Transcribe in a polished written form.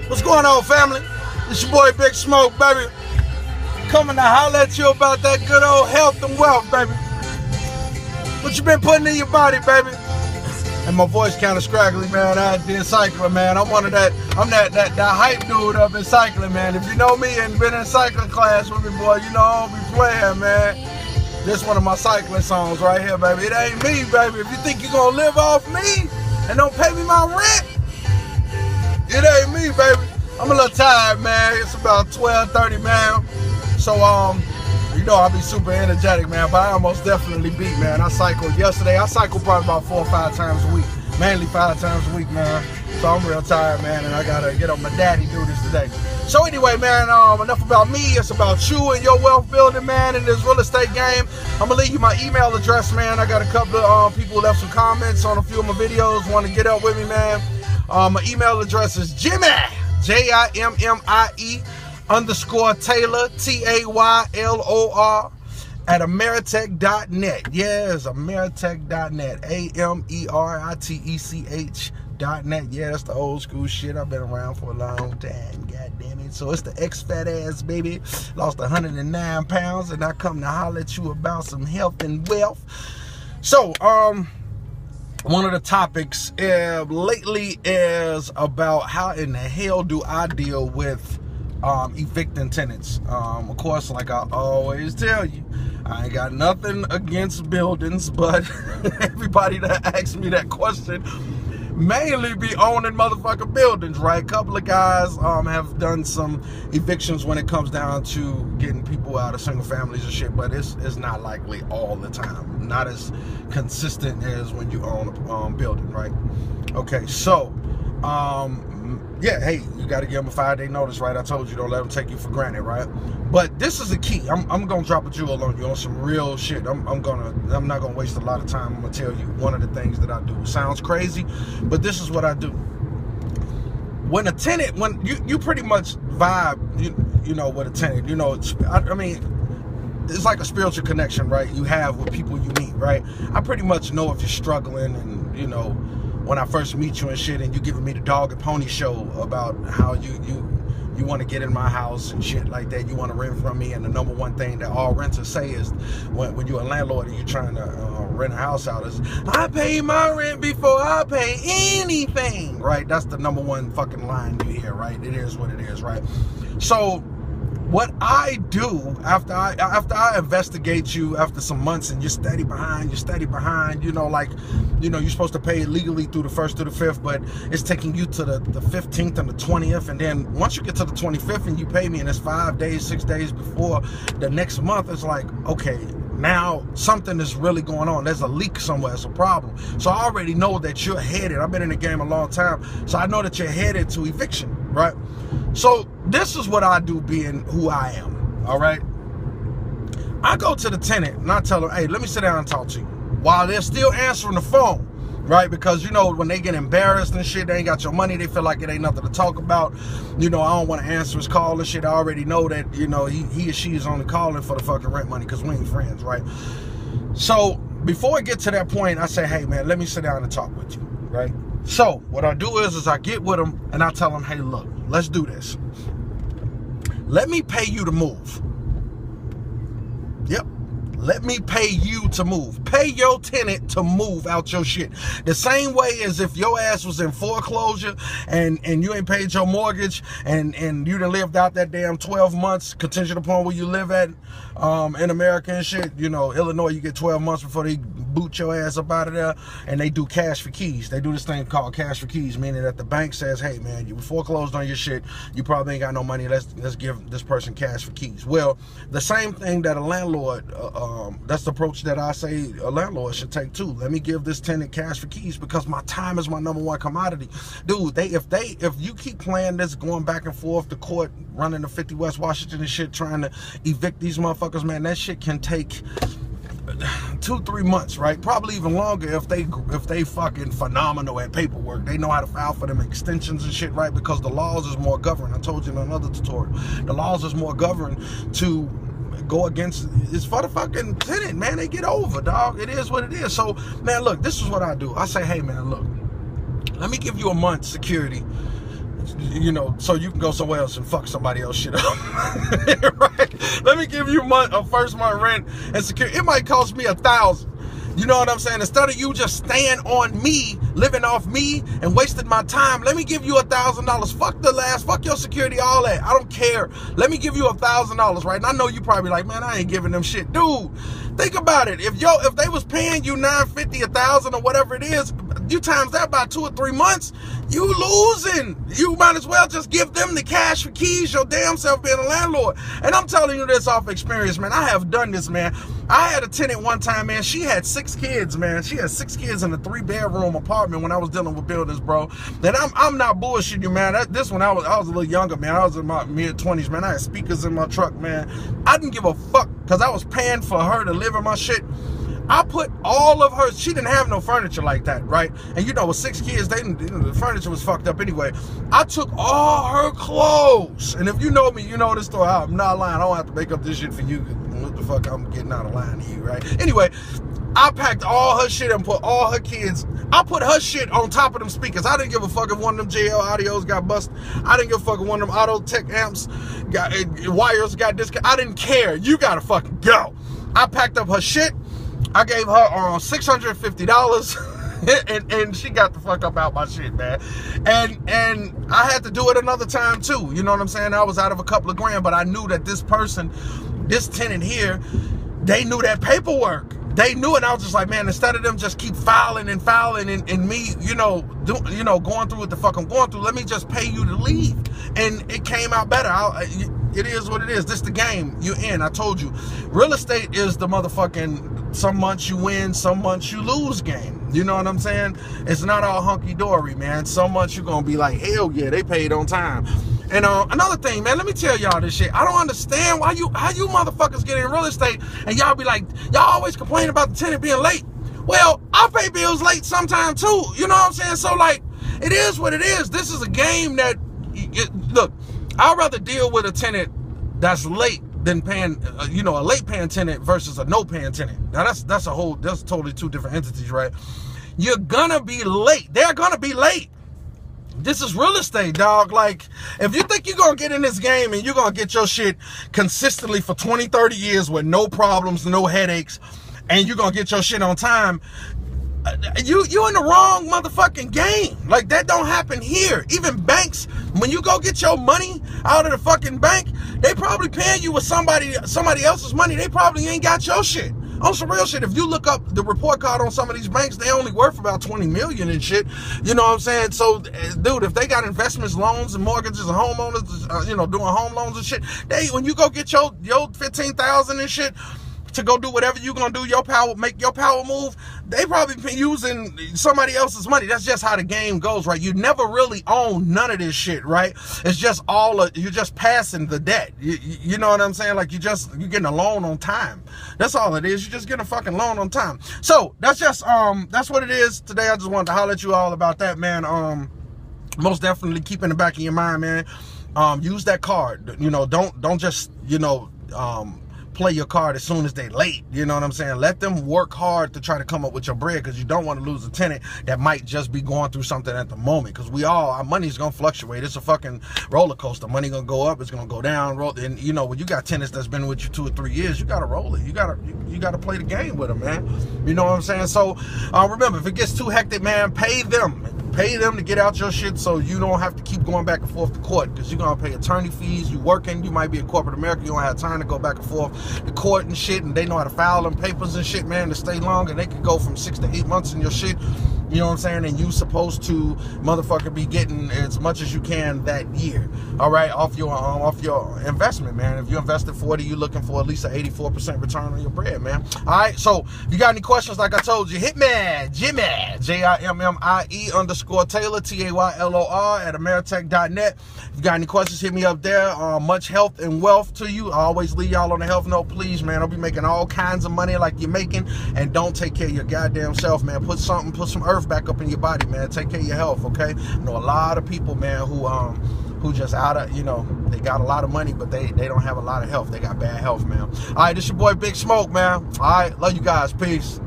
What's going on, family? It's your boy Big Smoke, baby. Coming to holler at you about that good old health and wealth, baby. What you been putting in your body, baby? And my voice kind of scraggly, man. I did cycling, man. I'm that hype dude up in cycling, man. If you know me and been in cycling class with me, boy, you know I don't be playing, man. This one of my cycling songs right here, baby. It ain't me, baby. If you think you're gonna live off me and don't pay me my rent, it ain't me, baby. I'm a little tired, man. It's about 12:30, man. So, you know I be super energetic, man, but I almost definitely beat, man. I cycled yesterday. I cycled probably about 4 or 5 times a week. Mainly 5 times a week, man. So I'm real tired, man, and I gotta get on my daddy duties today. So anyway, man, enough about me. It's about you and your wealth building, man, in this real estate game. I'm gonna leave you my email address, man. I got a couple of people who left some comments on a few of my videos, want to get up with me, man. My email address is Jimmy, Jimmie _Taylor, TAYLOR, at Ameritech.net. Yes, Ameritech.net. AMERITECH.net. Yeah, that's the old school shit. I've been around for a long time. God damn it. So it's the ex-fat ass, baby. Lost 109 pounds, and I come to holler at you about some health and wealth. So, one of the topics lately is about how in the hell do I deal with evicting tenants. Of course, like I always tell you, I ain't got nothing against buildings, but everybody that asks me that question mainly be owning motherfucking buildings, right? A couple of guys have done some evictions when it comes down to getting people out of single families and shit, but it's not likely all the time. Not as consistent as when you own a building, right? Okay, so yeah, hey, you got to give them a 5-day notice, right? I told you, don't let them take you for granted, right? But this is the key. I'm gonna drop a jewel on you on some real shit. I'm not gonna waste a lot of time. I'm gonna tell you one of the things that I do. It sounds crazy, but this is what I do. When a tenant, when you pretty much vibe, you know, with a tenant, you know, I mean, it's like a spiritual connection, right? You have with people you meet, right? I pretty much know if you're struggling, and you know, when I first meet you and shit, and you giving me the dog and pony show about how you want to get in my house and shit like that, you want to rent from me, and the number one thing that all renters say is when you're a landlord and you're trying to rent a house out is, I pay my rent before I pay anything, right? That's the number one fucking line you hear, right? It is what it is, right? So what I do after I investigate you after some months and you're steady behind, you know, like, you know, you're supposed to pay it legally through the 1st to the 5th, but it's taking you to the 15th and the 20th, and then once you get to the 25th and you pay me and it's 5 days, 6 days before the next month, it's like, okay, now something is really going on. There's a leak somewhere. It's a problem. So I already know that you're headed. I've been in the game a long time, so I know that you're headed to eviction, right? So this is what I do, being who I am, all right? I go to the tenant and I tell them, hey, let me sit down and talk to you, while they're still answering the phone, right? Because, you know, when they get embarrassed and shit, they ain't got your money, they feel like it ain't nothing to talk about. You know, I don't want to answer his call and shit. I already know that, you know, he or she is only calling for the fucking rent money because we ain't friends, right? So before I get to that point, I say, hey, man, let me sit down and talk with you, right? So what I do is I get with them and I tell them, hey, look, let's do this. Let me pay you to move. Yep. Let me pay you to move. Pay your tenant to move out your shit. The same way as if your ass was in foreclosure and you ain't paid your mortgage and you done lived out that damn 12 months contingent upon where you live at in America and shit. You know, Illinois, you get 12 months before they boot your ass up out of there, and they do cash for keys. They do this thing called cash for keys, meaning that the bank says, hey man, you foreclosed on your shit, you probably ain't got no money, let's give this person cash for keys. Well, the same thing that a landlord, that's the approach that I say a landlord should take too. Let me give this tenant cash for keys because my time is my number one commodity. Dude, if you keep playing this, going back and forth to court, running to 50 West Washington and shit, trying to evict these motherfuckers, man, that shit can take 2-3 months, right? Probably even longer if they fucking phenomenal at paperwork. They know how to file for them extensions and shit, right? Because the laws is more governed. I told you in another tutorial, the laws is more governed to go against. It's for the fucking tenant, man. They get over, dog. It is what it is. So, man, look, this is what I do. I say, hey, man, look, let me give you a month security. you know, so you can go somewhere else and fuck somebody else shit up. Right? Let me give you a first month rent and security. It might cost me $1,000. You know what I'm saying? Instead of you just staying on me, living off me, and wasting my time, let me give you $1,000. Fuck your security, all that. I don't care. Let me give you $1,000, right? And I know you probably like, man, I ain't giving them shit. Dude, think about it. If they was paying you $950, $1,000, or whatever it is, you times that by 2 or 3 months, you losing. You might as well just give them the cash for keys, your damn self being a landlord. And I'm telling you this off experience, man. I have done this, man. I had a tenant one time, man. She had 6 kids, man. She had 6 kids in a 3-bedroom apartment when I was dealing with buildings, bro. Then I'm not bullshitting you, man. This one I was a little younger, man. I was in my mid-20s, man. I had speakers in my truck, man. I didn't give a fuck because I was paying for her to live in my shit. I put all of her, she didn't have no furniture like that, right? And you know, with 6 kids, the furniture was fucked up anyway. I took all her clothes. And if you know me, you know this story. I'm not lying. I don't have to make up this shit for you. What the fuck, I'm getting out of line to you, right? Anyway, I packed all her shit and put all her kids. I put her shit on top of them speakers. I didn't give a fuck if one of them JL audios got busted. I didn't give a fuck if one of them auto tech amps wires got disconnected. I didn't care. You gotta fucking go. I packed up her shit. I gave her $650 and she got the fuck up out my shit, man. And I had to do it another time too. You know what I'm saying? I was out of a couple of grand, but I knew that this tenant here, they knew that paperwork. They knew it. I was just like, man, instead of them just keep filing and me, going through what the fuck I'm going through, let me just pay you to leave. And it came out better. It is what it is. This the game you in. I told you. Real estate is the motherfucking some months you win, some months you lose game. You know what I'm saying? It's not all hunky-dory, man. Some months you're going to be like, hell yeah, they paid on time. And another thing, man, let me tell y'all this shit. I don't understand how you motherfuckers get in real estate and y'all be like, y'all always complain about the tenant being late. Well, I pay bills late sometime too. You know what I'm saying? So like, it is what it is. This is a game that, look, I'd rather deal with a tenant that's late than paying, a late paying tenant versus a no paying tenant. Now that's totally 2 different entities, right? You're gonna be late. They're gonna be late. This is real estate, dog. Like, if you think you're gonna get in this game and you're gonna get your shit consistently for 20, 30 years with no problems, no headaches, and you're gonna get your shit on time, you in the wrong motherfucking game. Like, that don't happen here. Even banks, when you go get your money out of the fucking bank, they probably paying you with somebody else's money. They probably ain't got your shit. On some real shit, if you look up the report card on some of these banks, they only worth about 20 million and shit. You know what I'm saying? So, dude, if they got investments, loans, and mortgages, and homeowners, doing home loans and shit, when you go get your 15,000 and shit to go do whatever you gonna do, make your power move, they probably been using somebody else's money. That's just how the game goes, right? You never really own none of this shit, right? It's just you're just passing the debt. You know what I'm saying? Like, you're getting a loan on time. That's all it is. You're just getting a fucking loan on time. So that's just that's what it is. Today I just wanted to holler at you all about that, man. Most definitely keep in the back of your mind, man. Use that card. Don't just play your card as soon as they late. You know what I'm saying? Let them work hard to try to come up with your bread, because you don't want to lose a tenant that might just be going through something at the moment, because our money's gonna fluctuate. It's a fucking roller coaster. Money gonna go up, it's gonna go down, and when you got tenants that's been with you 2 or 3 years, you gotta roll it. You gotta play the game with them, man. You know what I'm saying? So remember, if it gets too hectic, man, pay them to get out your shit, so you don't have to keep going back and forth to court, because you're gonna pay attorney fees. You working, you might be in corporate America, you don't have time to go back and forth to court and shit, and they know how to file them papers and shit, man, to stay long, and they could go from 6 to 8 months in your shit. You know what I'm saying? And you supposed to motherfucker be getting as much as you can that year, all right, off your investment, man. If you invested 40, you're looking for at least an 84% return on your bread, man. All right, so if you got any questions, like I told you, hit me, Jimmy, JIMMIE_Taylor, TAYLOR at Ameritech.net. If you got any questions, hit me up there. Much health and wealth to you. I always leave y'all on the health note, please, man. Don't be making all kinds of money like you're making, and don't take care of your goddamn self, man. Put some earth back up in your body, man. Take care of your health, okay? I know a lot of people, man, who just they got a lot of money, but they don't have a lot of health. They got bad health, man. All right, this your boy Big Smoke, man. All right, love you guys. Peace.